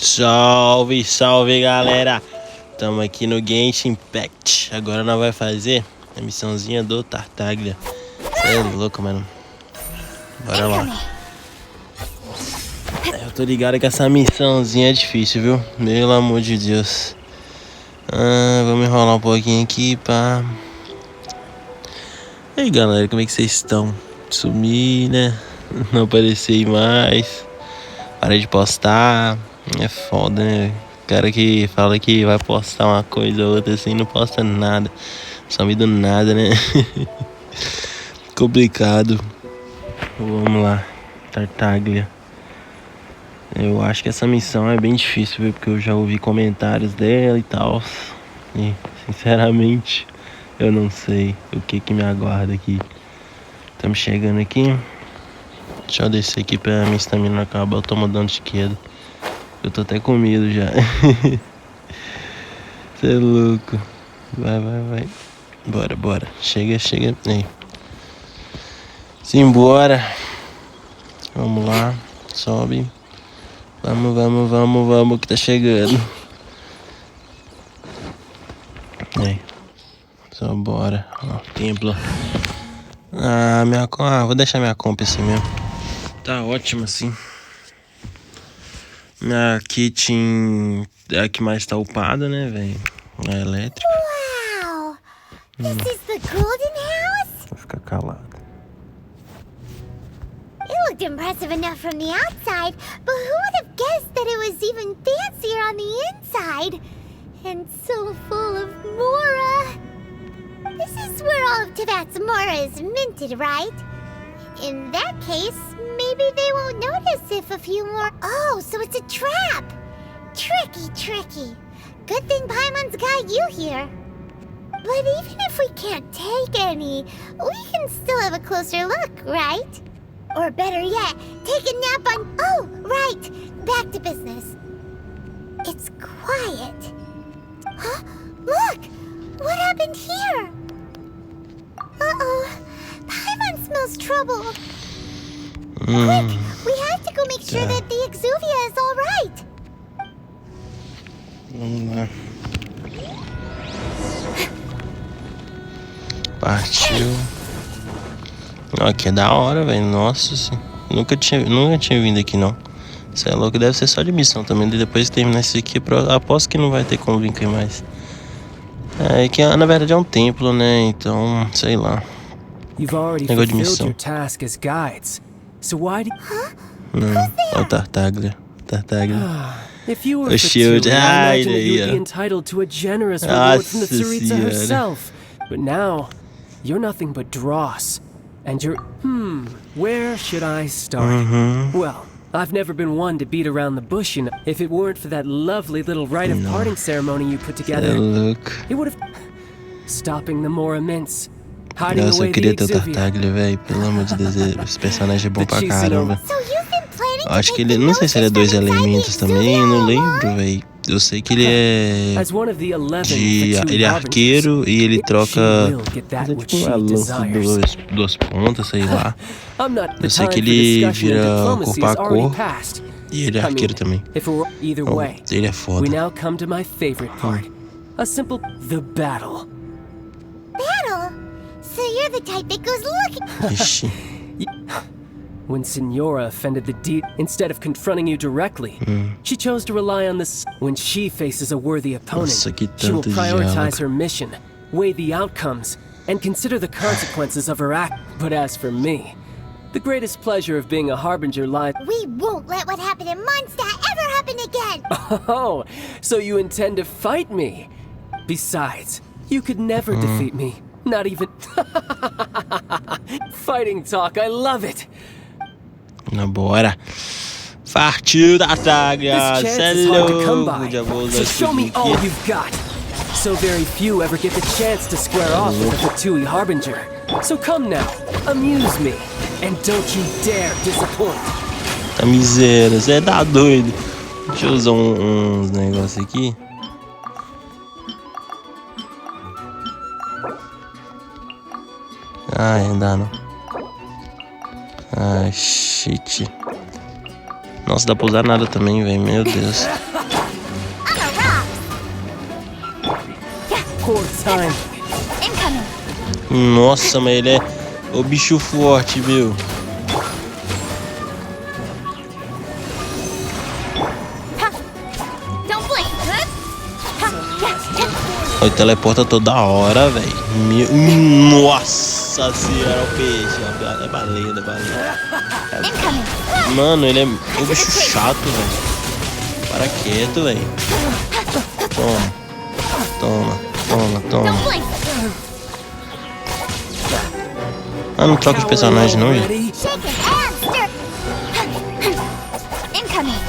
Salve, salve galera! Tamo aqui no Genshin Impact. Agora nós vai fazer a missãozinha do Tartaglia. Cê é louco, mano. Bora lá. Eu tô ligado que essa missãozinha é difícil, viu? Pelo amor de Deus. Vamos enrolar um pouquinho aqui, pá. E aí galera, como é que vocês estão? Sumi, né? Não apareci mais. Parei de postar. É foda, né? O cara que fala que vai postar uma coisa ou outra assim, não posta nada. Some do nada, né? Complicado. Vamos lá. Tartaglia. Eu acho que essa missão é bem difícil, viu? Porque eu já ouvi comentários dela e tal. E, sinceramente, eu não sei o que me aguarda aqui. Estamos chegando aqui. Deixa eu descer aqui pra minha estamina não acabar. Eu tô mudando de esquerda. Eu tô até com medo já. Você é louco. Vai. Bora. Chega. Aí. Simbora. Vamos lá. Sobe. Vamos que tá chegando. Aí. Só bora. Ó, templo. Vou deixar minha comp assim mesmo. Tá ótimo assim. Minha kit é a que mais tá upada, né, velho? É elétrica. Wow! This is the golden house? Vou ficar calado. It looked impressive enough from the outside, but who would have guessed that it was even fancier on the inside? And so full of Mora. This is where all of Tibet's Mora is minted, right? In that case, maybe they won't notice if a few more... Oh, so it's a trap! Tricky. Good thing Paimon's got you here. But even if we can't take any, we can still have a closer look, right? Or better yet, take a nap on... Oh, right! Back to business. It's quiet. Huh? Look! What happened here? Uh-oh. Paimon smells trouble. Quick! We have to go make sure that the Exuvia is all right. Vamos lá. Partiu. Aqui é da hora, velho. Nossa senhora. Nunca tinha vindo aqui, não. Você é louco, deve ser só de missão também. Depois que terminar isso aqui, aposto que não vai ter como vir aqui mais. É que na verdade é um templo, né? Então, sei lá. Negócio de missão. É o Tartaglia. If you were O for shield. two, I imagine that you'd be Ai, entitled to a generous reward from the Nossa Tsaritsa senhora. herself. But now, you're nothing but dross. And you're... where should I start? Well, I've never been one to beat around the bush, and if it weren't for that lovely little rite of parting ceremony you put together, louco. it would have... Stopping the Mora mints, hiding Nossa, away eu the queria ter o Exuvia. Tartaglia, velho. Pelo amor de Deus, esse personagem é bom pra caramba. So you've been planning to Acho take que ele... the Não sei se ele é notice 2 from inside the elementos também, Exuvia não all lembro, along? velho. Eu sei que ele é... As one of the 11 Ele Fatui é harbingers, arqueiro e ele troca... she will get that É which tipo she uma lança desires. duas pontas, sei lá. I'm not the Eu sei time que for ele discussion and vira diplomacy corpo a has already cor. passed. E ele é I arqueiro mean, também. if it were either Oh, way, ele é foda. we now come to my favorite part. A simple the battle. Battle? So you're the type that goes looking... Ixi. When Signora offended the deed, instead of confronting you directly, she chose to rely on this. When she faces a worthy opponent, Nossa, que she will tanto prioritize diálogo. her mission, weigh the outcomes, and consider the consequences of her act. But as for me, the greatest pleasure of being a harbinger lies... We won't let what happened in Mondstadt ever happen again! Oh, so you intend to fight me? Besides, you could never defeat me. Not even... Fighting talk, I love it! Bora. Partiu da Tartaglia. This Cê chance é is hard to come louco. by, Já vou usar so isso show me all aqui. you've got. So very few ever get the chance to square off with a Fatui Harbinger. So come now, amuse me, and don't you dare disappoint. Tá miséria, você tá doido. Deixa eu usar uns negócios aqui. Ai, não dá não. Ai, shit. Nossa, dá pra usar nada também, velho. Meu Deus. Poor time. Incoming. Nossa, mas ele é o bicho forte, viu? Don't blink. Ele teleporta toda hora, velho. Nossa senhora, o peixe. É baleia, é baleia. Incoming. Mano, ele é o bicho chato, velho. Para quieto, velho. Toma. Toma, toma, toma. Don't blink. Ah, não troca de personagem não, gente. Shake it and stir. Incoming.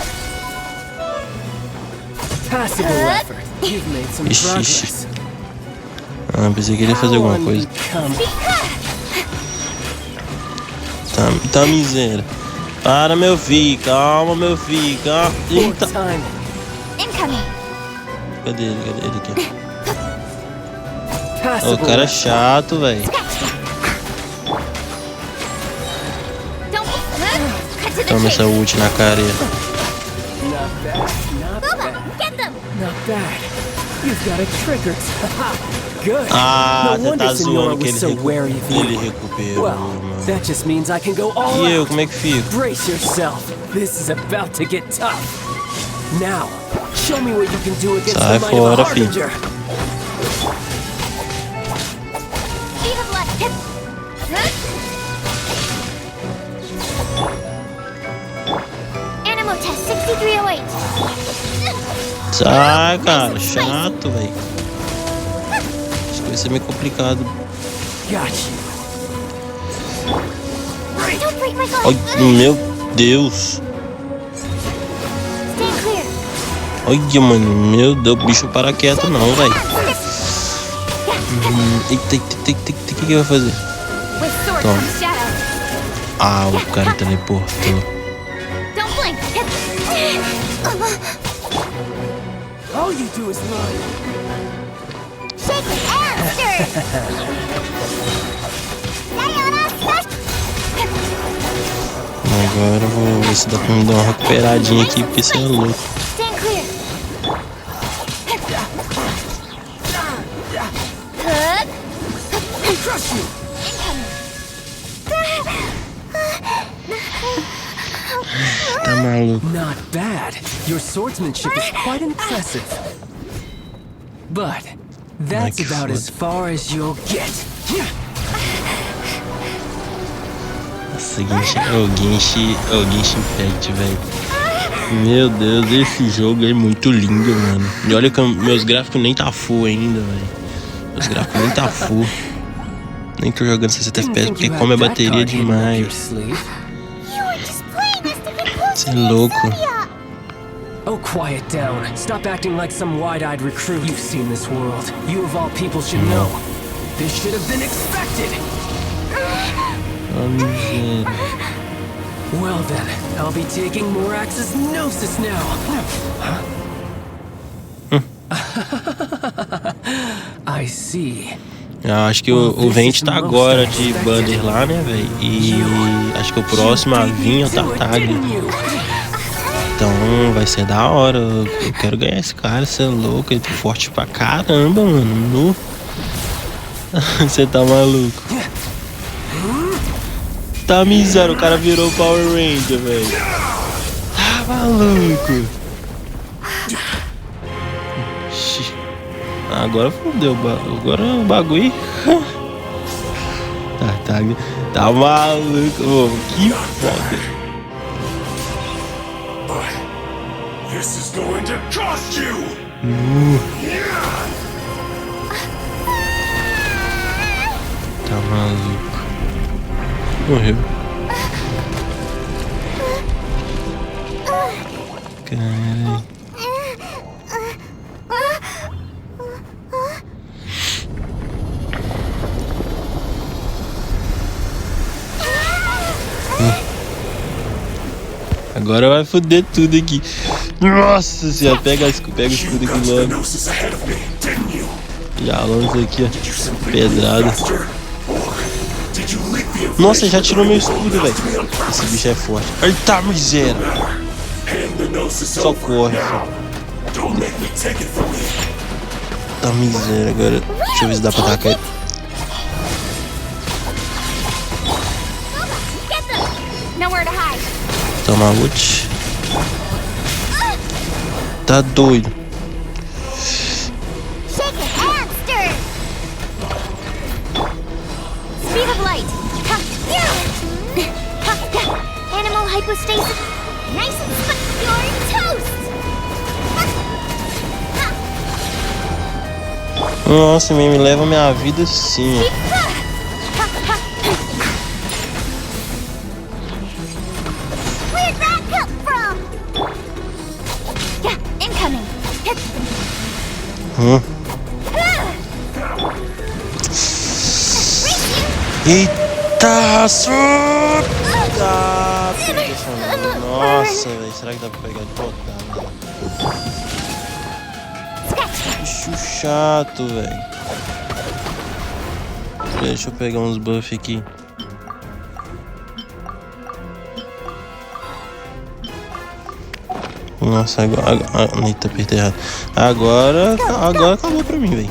Passable effort. You've made some Ixi, progress. ixi. Ah, pensei que ele ia fazer alguma coisa. Tá miséria. Para, meu filho. Calma, meu filho. Calma. Eita. Incoming. Cadê ele? Cadê ele aqui? Passable O cara é chato, velho. Don't cut to the Toma chase. essa ult na cara. Not bad. Not Boba, bad. get them. Not bad. You've got a trigger. Good. Ah, no você wonder tá Senora zoando que was so wary of you. ele recuperou, Well, mano. that just means I can go all E eu, out. como é que fico? Brace yourself. This is about to get tough. Now, show me what you can do against Sai the might of a fora, filho. harbinger. Speed of light. Animal test 6308. Sai, cara. Chato, velho. Acho que vai ser meio complicado. Got you. Don't break my glass. Ai, meu Deus. Stay clear. Olha, mano. Meu Deus, bicho para quieto não, velho. Eita, o que vai fazer? With sword Toma. comes shadow. Ah, o cara teleportou. Don't blink. All you do is run. Shake it and stir. Agora eu vou ver se dá pra me dar uma recuperadinha aqui, porque você é louco. Stand clear. Crush you. Tá maluco. Not bad. Your swordsmanship is quite impressive. But that's Like about foot. as far as you'll get. Nossa, Genshin Impact, velho. Meu Deus, esse jogo é muito lindo, mano. E olha que meus gráficos nem tá full ainda, velho. Meus gráficos nem tá full. Nem tô jogando 60 FPS porque come a bateria demais. You were just playing this to get closer Você é to louco. Exodia. Oh, quiet down. Stop acting like some wide-eyed recruit. You've seen this world. You of all people should know. This should have been expected. Oh, miséria. Well then, I'll be taking Morax's gnosis now. I see. Eu acho que o Vente tá agora de banner lá, né, velho? E acho que o próximo a vir é o Tartaglia. Então vai ser da hora. Eu quero ganhar esse cara, você é louco. Ele é forte pra caramba, mano. Você tá maluco. Tá miséria, o cara virou Power Ranger, velho. Tá maluco. Agora fodeu, agora o bagulho. Tá maluco, mano. Que foda. This is going to cost you! Tá maluco. Morreu. Caralho. Agora vai foder tudo aqui. Nossa senhora, pega o escudo aqui logo. Gnosis ahead of me, didn't you? Já lança aqui, ó. Did you simply Pedrada. master? Or did you leak the Nossa, já information tirou meu from escudo, Modo velho. to me on Esse purpose? bicho é forte. Eita, miséria. Hand the Gnosis Só over corre, now. Don't make me take it from you. Eita miséria, agora. Deixa eu ver se dá pra atacar ele. Toma ult. Tá doido. Speed of light. Animal hypostasis. Nice and you're toast. Nossa, me leva minha vida sim. Where'd that come from? Incoming. Eita, surta! Nossa, velho, será que dá pra pegar de volta? Bicho chato, velho. Deixa eu pegar uns buffs aqui. Nossa, agora. Eita, apertei errado. Agora acabou pra mim, velho.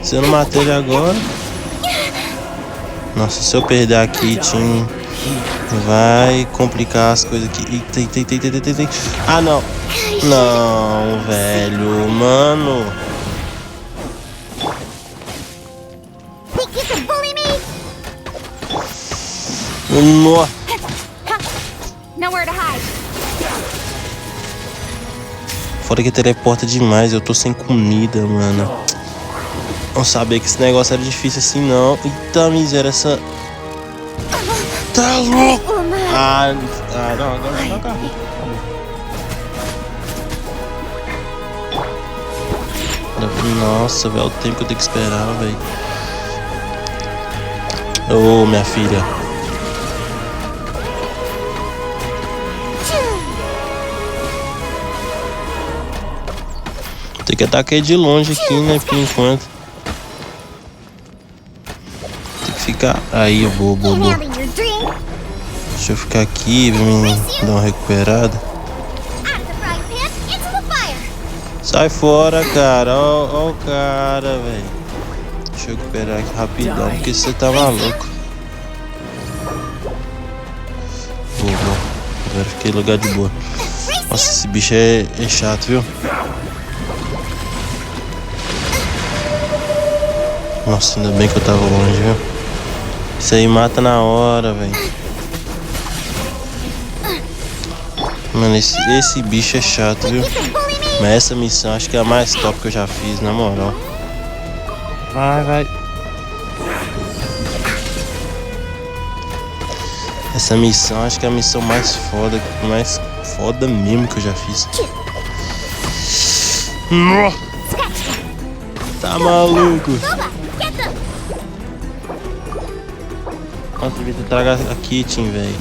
Se eu não matei ele agora. Nossa, se eu perder aqui, time, vai complicar as coisas aqui. Eita. Ah, não. Não, velho, mano. Nossa. Fora que teleporta demais, eu tô sem comida, mano. Não sabia que esse negócio era difícil assim, não. Eita miséria, essa... Tá louco! Ah, não, agora não acabou. Nossa, velho, o tempo que eu tenho que esperar, velho. Ô, minha filha. Tem que atacar de longe aqui, né, por enquanto. Tem que ficar... Aí, boa. Deixa eu ficar aqui pra mim dar uma recuperada. Sai fora, cara. Ó o cara, velho. Deixa eu recuperar aqui rapidão, porque você tá maluco. Boa. Agora fiquei no lugar de boa. Nossa, esse bicho é chato, viu? Nossa, ainda bem que eu tava longe, viu? Isso aí mata na hora, velho. Mano, esse bicho é chato, viu? Mas essa missão acho que é a mais top que eu já fiz, na moral. Vai. Essa missão acho que é a missão mais foda mesmo que eu já fiz. Tá maluco? Nossa, devia ter trago a Kitten, velho.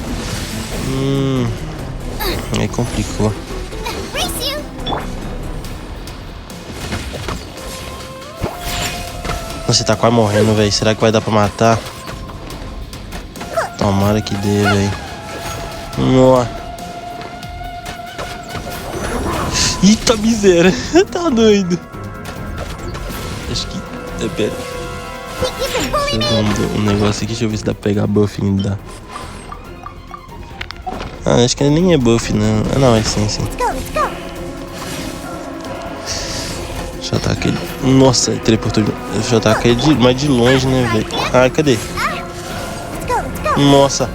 Aí complicou. Você tá quase morrendo, velho. Será que vai dar pra matar? Tomara que dê, velho. Eita miséria. Tá doido. Acho que... pera. Deixa eu dar um negócio aqui. Deixa eu ver se dá pra pegar buff ainda. Ah, acho que nem é buff, não. Ah, não, é sim. Deixa eu atacar ele. Nossa, ele teleportou. Deixa eu atacar ele mais de longe, né, velho? Ah, cadê? Nossa,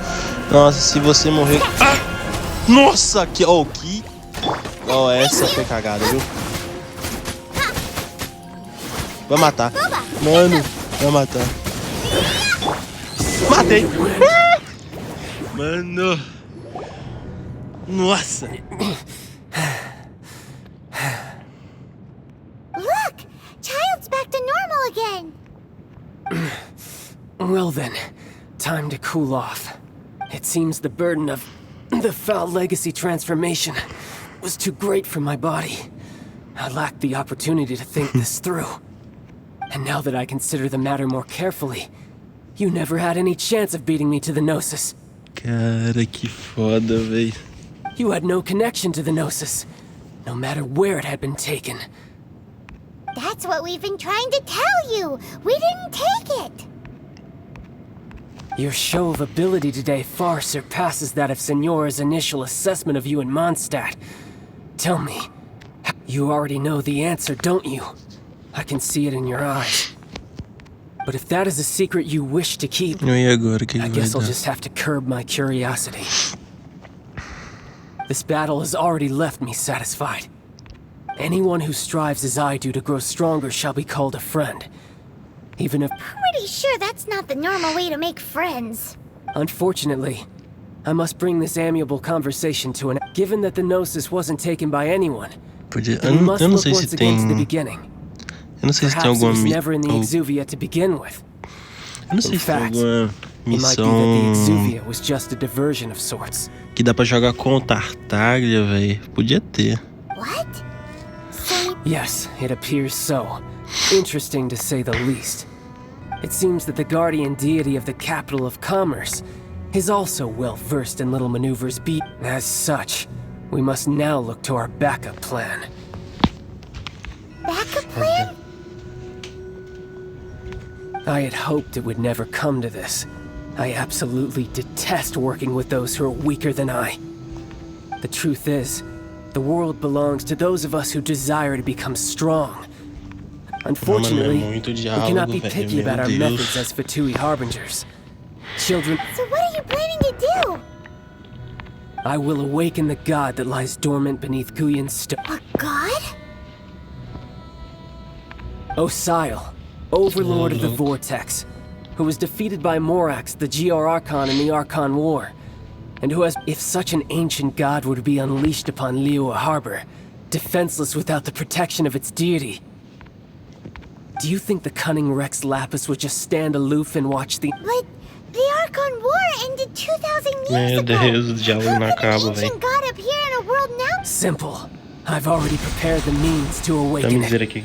se você morrer... Ah! Nossa, que... essa foi cagada, viu? Vai matar. Mano, vai matar. Matei. Mano. Nossa. Look! Child's back to normal again! Well then, time to cool off. It seems the burden of the foul legacy transformation was too great for my body. I lacked the opportunity to think this through. And now that I consider the matter more carefully, you never had any chance of beating me to the Gnosis. Cara, que foda, véi. You had no connection to the Gnosis, no matter where it had been taken. That's what we've been trying to tell you. We didn't take it. Your show of ability today far surpasses that of Signora's initial assessment of you in Mondstadt. Tell me, you already know the answer, don't you? I can see it in your eyes. But if that is a secret you wish to keep, I guess I'll just have to curb my curiosity. This battle has already left me satisfied. Anyone who strives as I do to grow stronger shall be called a friend. Even if... Pretty sure that's not the normal way to make friends. Unfortunately, I must bring this amiable conversation to an end. Given that the Gnosis wasn't taken by anyone, we must look once again to the beginning. Perhaps it was never in the Exuvia to begin with. In fact, it might be that the Exuvia was just a diversion of sorts. Que dá pra jogar com Tartaglia, véi. Podia ter. What? Yes, it appears so. Interesting to say the least. It seems that the guardian deity of the capital of commerce is also well versed in little maneuvers. As such, we must now look to our backup plan. Backup plan? I had hoped it would never come to this. I absolutely detest working with those who are weaker than I. The truth is, the world belongs to those of us who desire to become strong. Unfortunately, we cannot be picky about our methods as Fatui Harbingers. Children... So what are you planning to do? I will awaken the god that lies dormant beneath Guyon's stone. A god? Osial, overlord of the Vortex, who was defeated by Morax, the GR Archon in the Archon War, and who has... If such an ancient god were to be unleashed upon Liyue Harbor, defenseless without the protection of its deity, do you think the cunning Rex Lapis would just stand aloof and watch the... But the Archon War ended 2,000 years Meu ago. Deus, o diálogo não acaba, How can an ancient god appear in a world now? Simple. I've already prepared the means to Dá awaken me dizer it. aqui.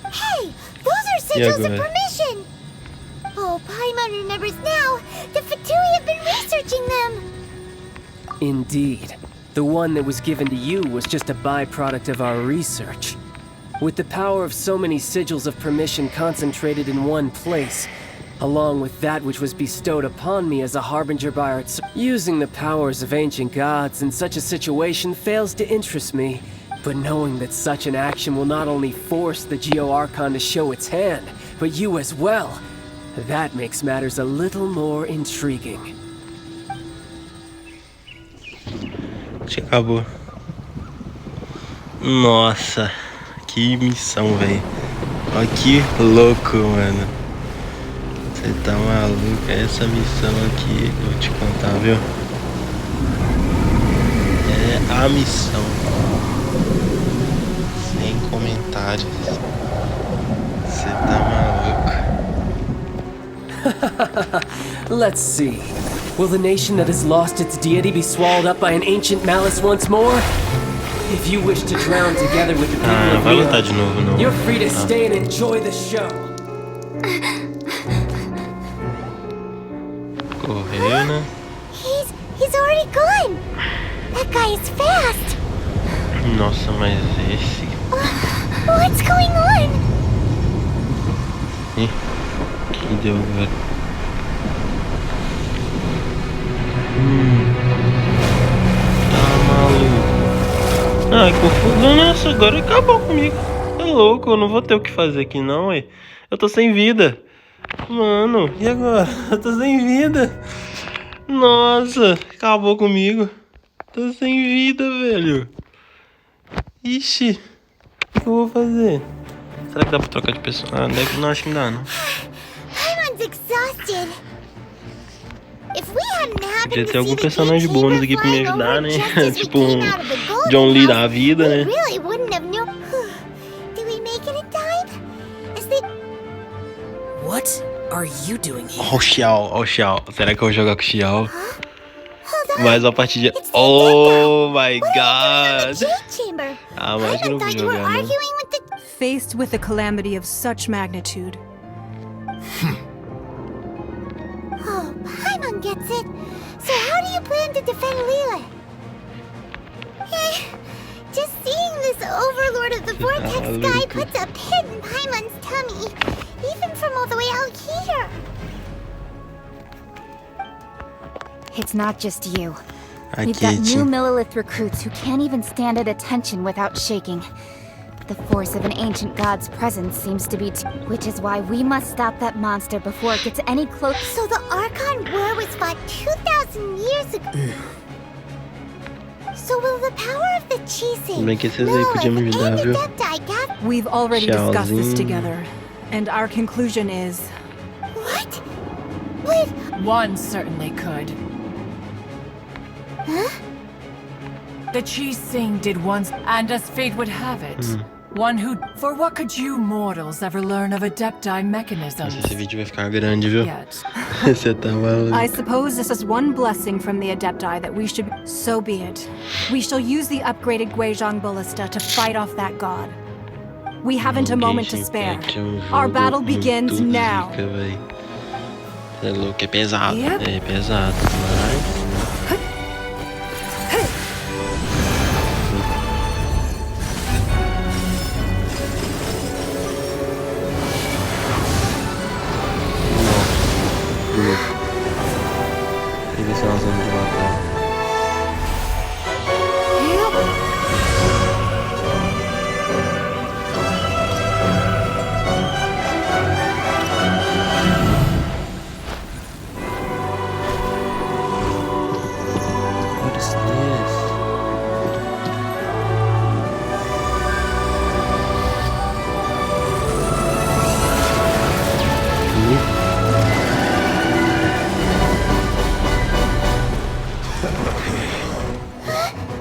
Hey, those are sigils of permission. Oh, Paimon remembers now. The Fatui have been researching them. Indeed. The one that was given to you was just a byproduct of our research. With the power of so many sigils of permission concentrated in one place, along with that which was bestowed upon me as a harbinger by our... Using the powers of ancient gods in such a situation fails to interest me, but knowing that such an action will not only force the Geo Archon to show its hand, but you as well, that makes matters a little more intriguing. Acho que acabou. Nossa, que missão, velho. Olha que louco, mano. Você tá maluco? Essa missão aqui, eu vou te contar, viu? É a missão. Sem comentários. Você tá maluco? Let's see. Will the nation that has lost its deity be swallowed up by an ancient malice once more? If you wish to drown together with the people of vai lutar de novo, não. You're free to stay and enjoy the show. Correu, né? He's already gone. That guy is fast. Nossa, mas esse... What's going on? Ih, que deu agora? Tá maluco. Ai, confusão. Nossa, agora acabou comigo. É louco, eu não vou ter o que fazer aqui não, ué. Eu tô sem vida. Mano, e agora? Eu tô sem vida. Nossa, acabou comigo. Tô sem vida, velho. Ixi, o que eu vou fazer? Será que dá pra trocar de pessoa? Ah, não, acho que não dá, não. Paimon's exhausted. Podia ter algum personagem de bônus aqui pra me ajudar, né? Tipo um John Lee da vida, né? What are you doing here? Ó o Xiao. Será que eu vou jogar com o Xiao? Mais uma partida. Oh my god! Ah, mas eu não vou jogar, né? Faced with a calamity of such magnitude. Oh, Paimon gets it. So how do you plan to defend Liyue? Just seeing this overlord of the vortex guy puts a pin in Paimon's tummy, even from all the way out here. It's not just you. A We've got Kitty. new Millilith recruits who can't even stand at attention without shaking. The force of an ancient god's presence seems to be which is why we must stop that monster before it gets any closer. So the Archon War was fought 2,000 years ago. So will the power of the Chising, Bem que esses aí podiam me ajudar, and the viu? Adepti gather... We've already discussed this Tchauzinho. together, and our conclusion is What? Wait, One certainly could. huh? The Chising did once, and as fate would have it, one who... For what could you mortals ever learn of Adepti mechanisms? Nossa, esse vídeo vai ficar grande, viu? Yet. Você tá maluco. I suppose this is one blessing from the Adepti that we should... So be it. We shall use the upgraded Guizhong Ballista to fight off that god. We haven't a moment to Genshin spare. Impact é um Our jogo battle begins muito now. zica, véi. É louco, é pesado. Yep. É pesado, mas... Eles são as zonas de batalha. What is this?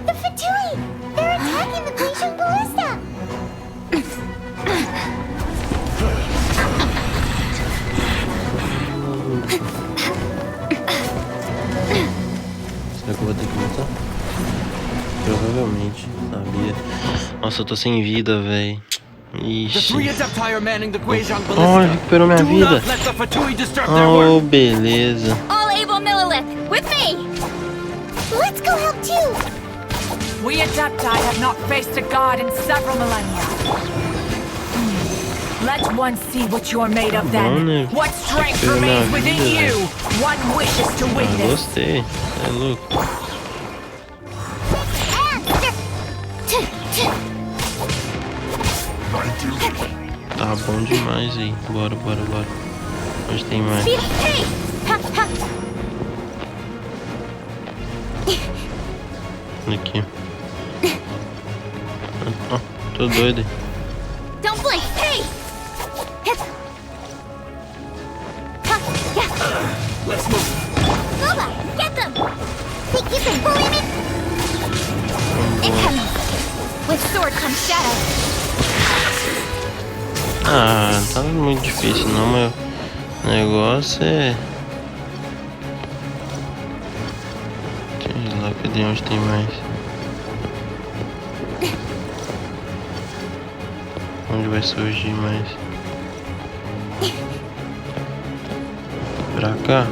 The Fatui! They're attacking the Guizhong Ballista! Será que eu vou ter que lutar? Provavelmente, sabia. Nossa, eu tô sem vida, véi. The Ixi. three Adepti are manning the Guizhong Oh, Ballista. recuperou minha Do vida. not let the Fatui disturb their work. Oh, beleza. All able Millilith, with me! Let's go help too! We Adepti have not faced a god in several millennia. Let one see what you're made of Bom, né? then. What strength Recuperou minha remains within vida, you. velho. One wishes to Ah, witness. gostei. É louco. Tá bom demais aí. Bora, bora, bora. Hoje tem mais. Hey! Ha, ha. Aqui. Ó, tô doido. Don't blink! Hey! Hit. Ha, yeah. Let's move. Loba, get them! Think you can bully me? Incoming! With sword comes shadow. Ah, não tá muito difícil não, mas o negócio é... Sei lá, cadê onde tem mais? Onde vai surgir mais? Pra cá?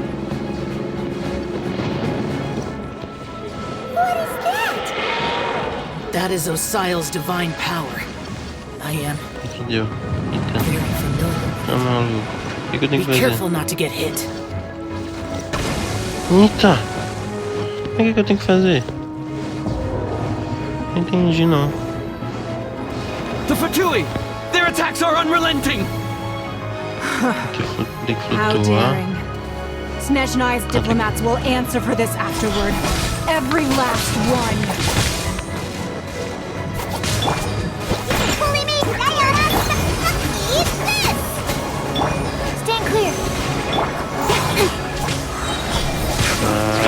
What is that? That is Osial's divine power. I am O que deu? Eita, very familiar. tá maluco. O que eu tenho Be que fazer? careful not to get hit. Eita! O que eu tenho que fazer? Não entendi não. The Fatui! Their attacks are unrelenting! Tem que How flutuar. daring. Snezhnai's diplomats will answer for this afterward. Every last one. Bully me! Eat this! Stand clear.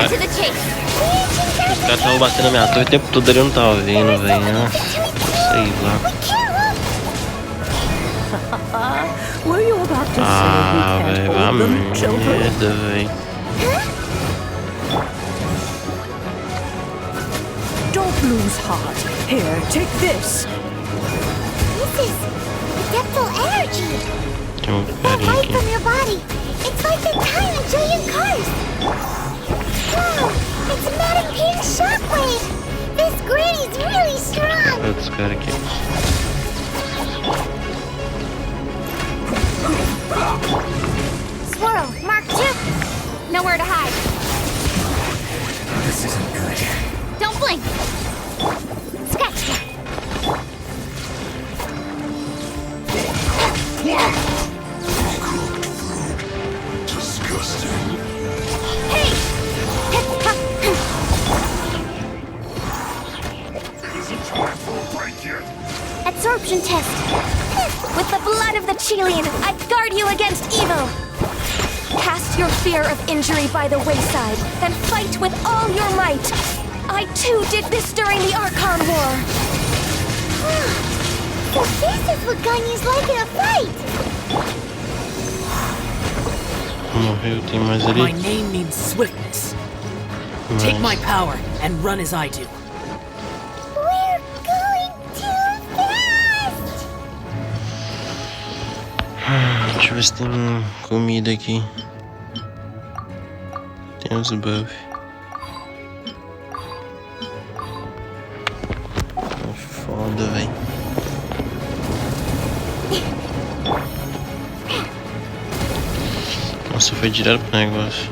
To the chase. Os caras estavam batendo na minha torre o tempo todo, ele não tava vendo, velho. Nossa, sei lá. Were you about to Ah, velho, vai merda, velho. Don't lose heart. Here, take this. This is adeptal energy! Tem um That carinha light aqui. from your body! It's like the time in giant cars! Wow! It's Madame Ping's shockwave! This grid is really strong! Olha os caras aqui. Nowhere to hide. This isn't good. Don't blink. Scratch ya. Disgusting. Hey! Isn't time for a break yet. Absorption test. With the blood of the Chilean, I guard you against evil. Cast your fear of injury by the wayside, then fight with all your might. I too did this during the Archon War. So this is what Ganya's like in a fight! Morreu, tem mais ali. My name means swiftness. Take my power and run as I do. We're going too fast! Deixa eu ver se tem comida aqui. Tem uns buffs. Foda, velho. Nossa, foi direto pro negócio.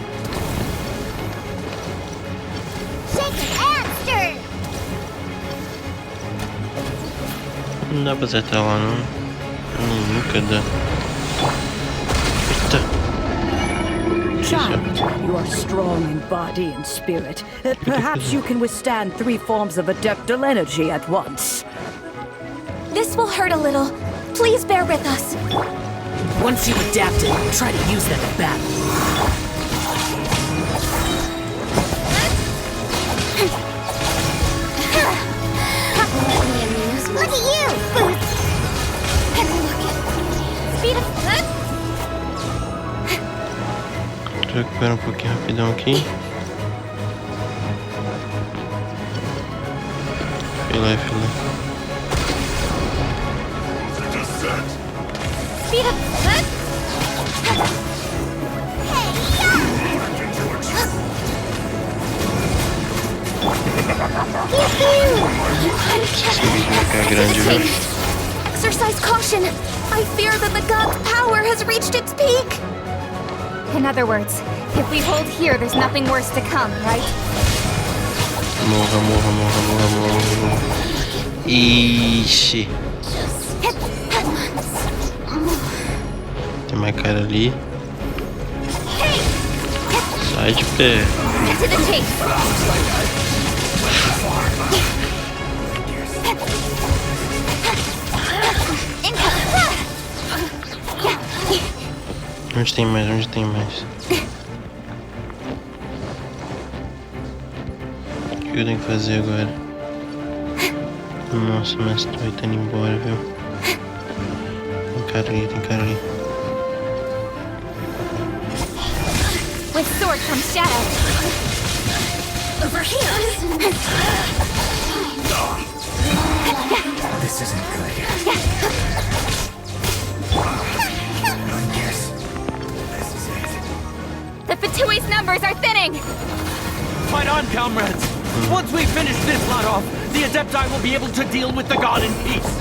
Não dá pra acertar lá, não. Nunca dá. Eita. Child, you are strong in body and spirit. Perhaps you can withstand 3 forms of adeptal energy at once. This will hurt a little. Please bear with us. Once you've adapted, try to use them in battle. Look at you, Boots! Speed of... Deixa eu recuperar pouquinho rapidão aqui. Filé. Speed of... Exercise caution. I fear that the god's power has reached its peak. In other words, if we hold here, there's nothing worse to come, right? Morra. Ixi. Tem mais cara ali. Sai de pé. Get to the chase. Onde tem mais? O que eu tenho que fazer agora? Nossa, mas tô indo embora, viu? Tem cara ali. With sword from shadow. Over here. This isn't good. Yes. This is it. The Fatui's numbers are thinning. Fight on, comrades! Once we finish this lot off, the Adepti will be able to deal with the god in peace.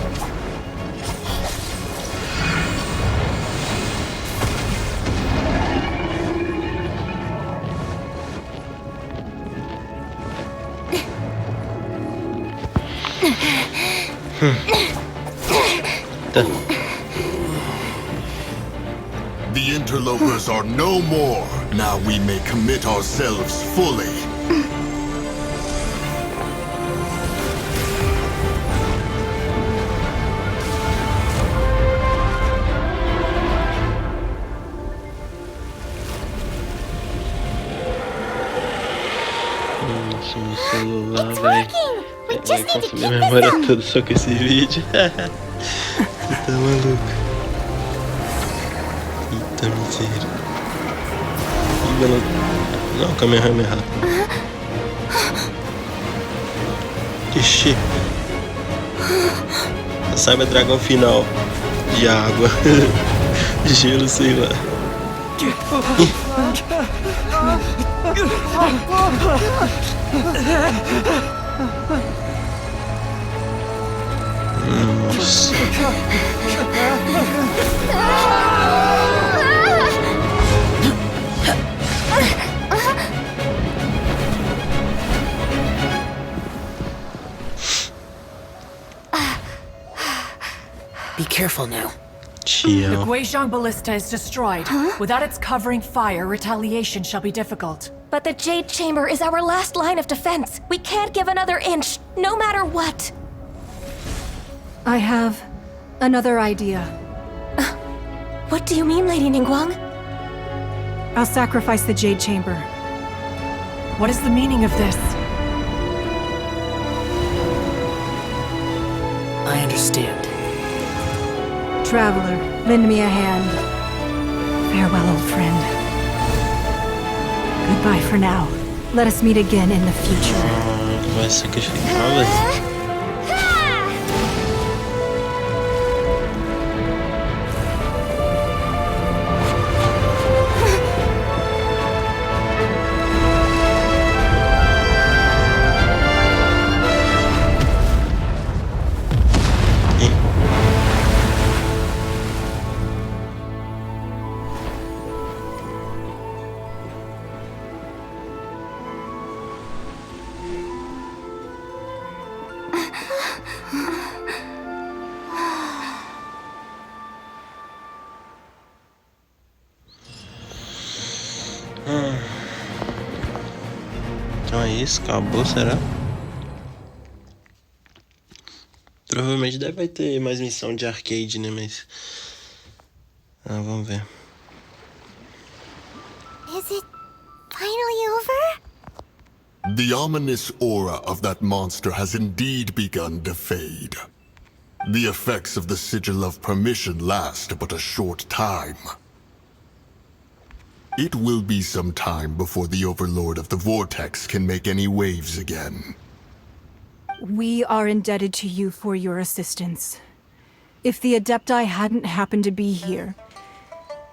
The interlopers are no more. Now we may commit ourselves fully. Nossa, meu celular, velho. Vai consumir a memória toda só com esse vídeo. Você tá maluco? Eita miséria. Não, Kamehameha errado. Ixi. Saiba dragão final. De água. De gelo, sei lá. Nossa. Be careful now. The Chill. Guizhong ballista is destroyed. Without its covering fire, retaliation shall be difficult. But the Jade Chamber is our last line of defense. We can't give another inch, no matter what. I have another idea. What do you mean, Lady Ningguang? I'll sacrifice the Jade Chamber. What is the meaning of this? I understand. Traveler, lend me a hand. Farewell, old friend. Goodbye for now. Let us meet again in the future. Vai sacrificar, velho. Então é isso, acabou, será? Provavelmente deve ter mais missão de arcade, né? Mas... vamos ver. Is it finally over? The ominous aura of that monster has indeed begun to fade. The effects of the Sigil of Permission last but a short time. It will be some time before the Overlord of the Vortex can make any waves again. We are indebted to you for your assistance. If the Adepti hadn't happened to be here,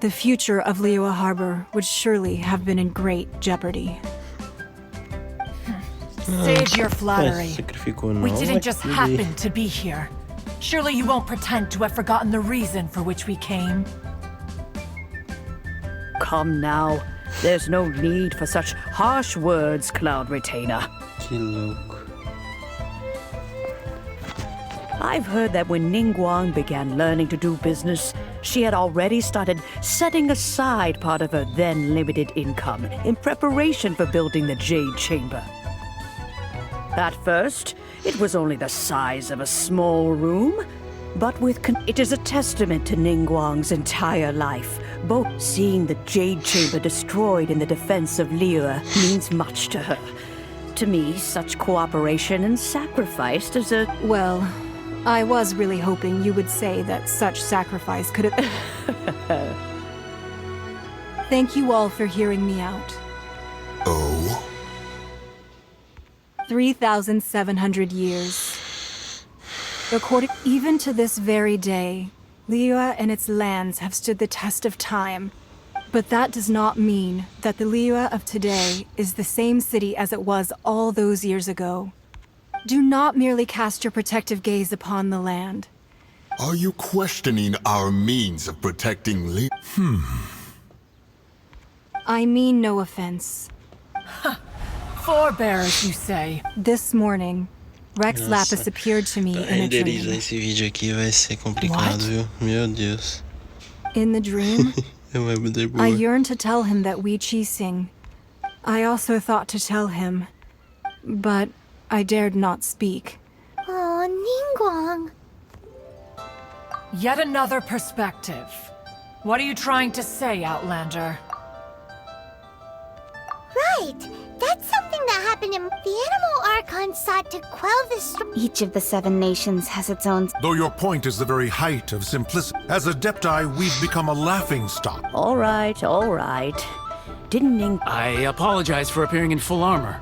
the future of Liyue Harbor would surely have been in great jeopardy. Save your flattery. Sacrificou não, We didn't mas just tudo bem. happen to be here. Surely you won't pretend to have forgotten the reason for which we came. Come now. There's no need for such harsh words, Cloud Retainer. Que louco. I've heard that when Ningguang began learning to do business, she had already started setting aside part of her then limited income in preparation for building the Jade Chamber. At first, it was only the size of a small room, but it is a testament to Ningguang's entire life. Both seeing the Jade Chamber destroyed in the defense of Liyue means much to her. To me, such cooperation and sacrifice is a... Well, I was really hoping you would say that such sacrifice could have... Thank you all for hearing me out. Oh? 3,700 years. According even to this very day, Liyue and its lands have stood the test of time. But that does not mean that the Liyue of today is the same city as it was all those years ago. Do not merely cast your protective gaze upon the land. Are you questioning our means of protecting I mean no offense. Forebears, you say? This morning, Rex Nossa, Lapis appeared to me pra in a renderizar dream. esse vídeo aqui vai ser complicado, viu? Meu Deus. In the dream, Vai me dar I boa. yearned to tell him that we Qixing. I also thought to tell him, but I dared not speak. Oh, Ningguang. Yet another perspective. What are you trying to say, Outlander? Right. That's something that happened in... The Animal Archon sought to quell the... Each of the 7 nations has its own... Though your point is the very height of simplicity. As Adepti, we've become a laughingstock. All right. Didn't Ning... I apologize for appearing in full armor.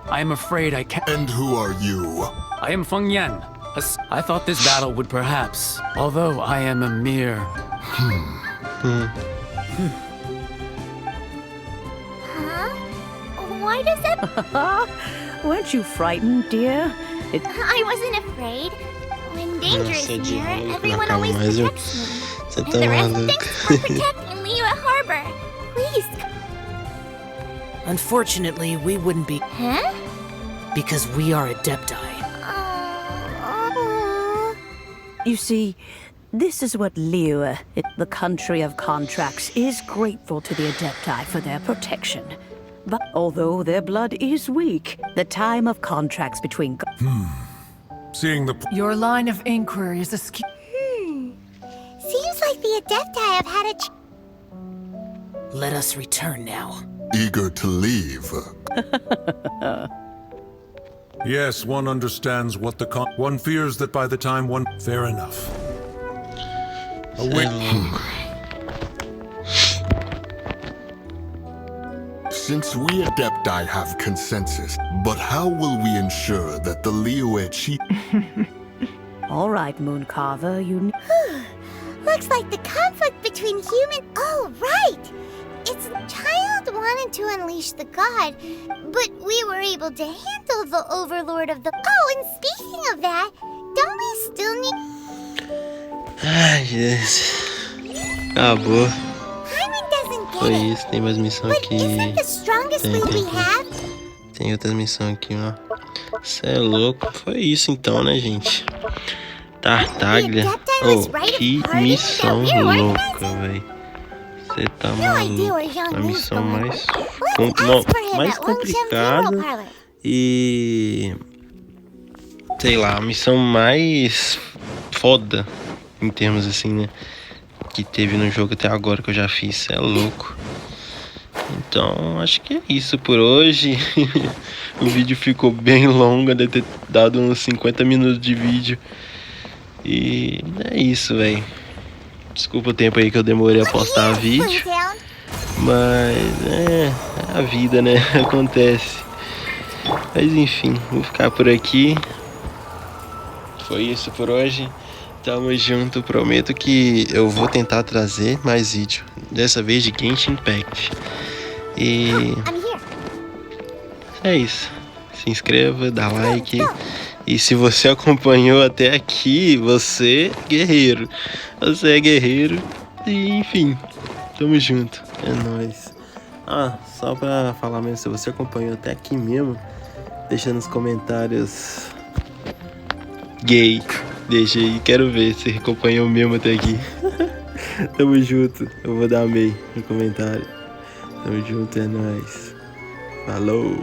I am afraid I can't... And who are you? I am Feng Yan. I thought this battle would perhaps... Although I am a mere... Huh? Why does that... Weren't you frightened, dear? I wasn't afraid. When danger is Nossa, near, Diego, everyone calma, always mas eu... protects me. Você And tá the rest, maluco. thanks for protecting Liyue Harbor. Please. Unfortunately, we wouldn't be... Huh? Because we are Adepti. Oh. You see, This is what Liyue, the country of contracts, is grateful to the Adepti for their protection. But although their blood is weak, the time of contracts between... Seeing the... Your line of inquiry is askew. Seems like the Adepti have had a Let us return now. Eager to leave. Yes, one understands what the one fears that by the time one... Fair enough. Since we Adepti have consensus, but how will we ensure that the Liyue chief... All right, Mooncarver, you... Looks like the conflict between human... Oh, right! Its child wanted to unleash the god, but we were able to handle the overlord of the... Oh, and speaking of that, don't we still need... Ai, Jesus. Acabou. Hyman doesn't Foi get it, isso, tem mais missão but aqui. isn't the strongest Tem, lead tem, we tem. have? Tem outras missões aqui, ó. Cê é louco. Foi isso então, né, gente? Tartaglia. Oh, que missão louca, velho. Você tá maluco. A missão mais complicada e... sei lá, a missão mais foda, em termos assim, né? Que teve no jogo até agora que eu já fiz. Cê é louco. Então, acho que é isso por hoje. O vídeo ficou bem longo, deve ter dado uns 50 minutos de vídeo. E é isso, velho. Desculpa o tempo aí que eu demorei a postar vídeo. Mas é a vida, né? Acontece. Mas enfim, vou ficar por aqui. Foi isso por hoje. Tamo junto. Prometo que eu vou tentar trazer mais vídeo. Dessa vez de Genshin Impact. E é isso. Se inscreva, dá like. E se você acompanhou até aqui, você é guerreiro. Você é guerreiro. E enfim, tamo junto. É nóis. Ah, só pra falar mesmo, se você acompanhou até aqui mesmo, deixa nos comentários gay. Deixa aí, quero ver se acompanhou mesmo até aqui. Tamo junto. Eu vou dar amei no comentário. Tamo junto, é nóis. Falou.